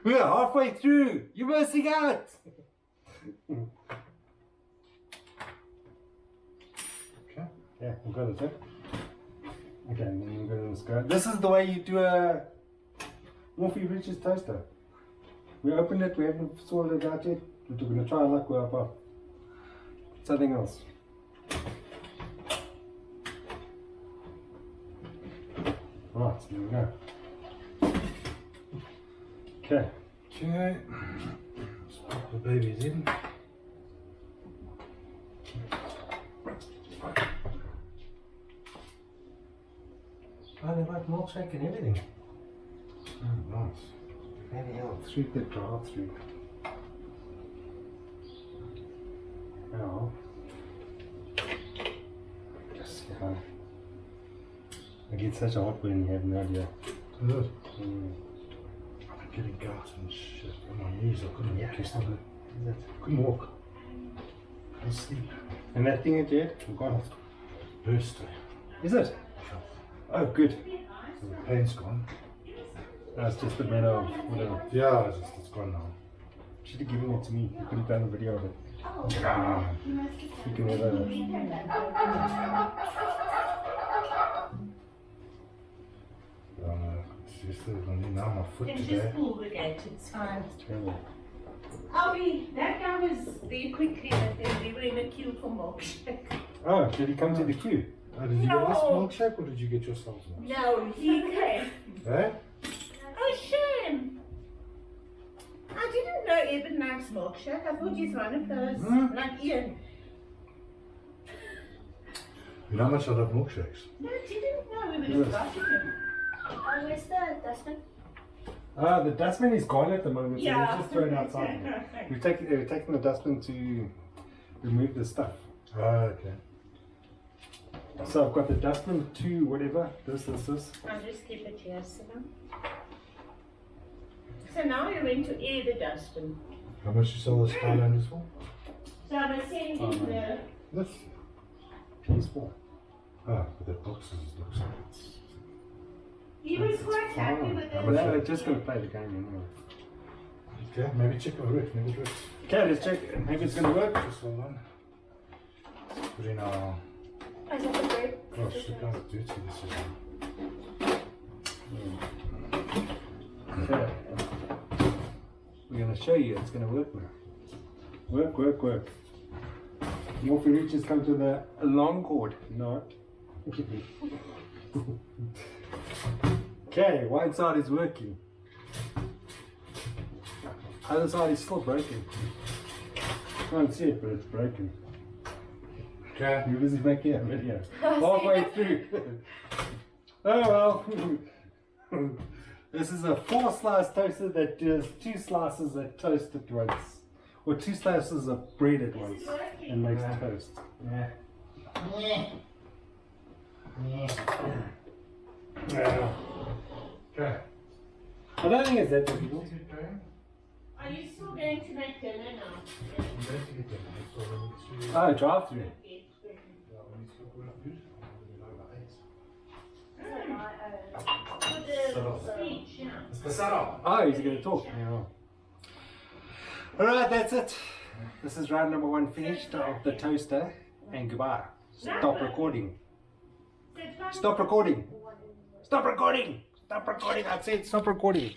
We're halfway through. You're missing out. Okay. Yeah, we've got it. Okay, and then we've got this guy. This is the way you do a Morphy Rich's toaster. We opened it, we haven't sorted it out yet. We're going to try our luck with something else. Right, so there we go. Okay. Okay. Let's pop the babies in. Oh, they like milkshake and everything. Oh, nice. Bloody hell, through the drive-through. Now, just yeah. I get such a hot when you have no idea. Good. Mm. I've been getting gas and shit on my knees. I couldn't walk yesterday. Is it? Couldn't walk. Couldn't sleep. And that thing at your head? I'm gone. Burst. Is it? Oh, good. So the pain's gone. That's just a matter of whatever. Yeah, it's gone now. Should have given it to me. You could have done a video of it. Ah. You can never. It's just only now my foot Then today. just pull the gate, it's fine. Terrible. That guy was there quickly and then we were in a queue for milkshake. Oh, did he come to the queue? Did you get this No. milkshake or did you get yourselves one? No, he came. Eh? Oh, shame. I didn't know Eben likes milkshake. I thought he's one of those, like Ian. You know how much I love milkshakes? No, I didn't know we would have got him. Where's the dustbin? The dustbin is gone at the moment, so Yeah. we've just thrown it outside. We've taken the dustbin to remove the stuff. Ah, okay. So I've got the dustbin to whatever, this. I'll just keep it here, so now you're going to air the dustbin. How much you sell this Highlanders for? So I'm sending the... This. PS4. Ah, but the boxes looks like it's... He was quite happy with How it. much? We're just going to play the game anyway. Okay, maybe check my route. Maybe it works. Okay, let's check. Maybe it's going to work. Just hold on. Let's put in our... I got the bread. Gosh, look how dirty this is. Okay. We're going to show you it's going to work now. Work. Morphy reaches come to the long cord. Not. Okay, one side is working. Other side is still broken. Can't see it, but it's broken. Okay. You're busy making a video. Halfway through. Oh well. This is a 4-slice toaster that does 2 slices of toast at once. Or 2 slices of bread at once. And makes toast. Yeah. Okay. I don't think it's that difficult. Is it going? Are you still going to make dinner now? I'm going to get them. So when it's Oh, drive through. Yeah, when it's not good, For the speech, yeah. It's the setup. Oh, he's going to talk. Yeah. Alright, that's it. This is round number 1 finished of the toaster. And goodbye. Stop recording. Stop recording. Stop recording. Stop recording. I said stop recording.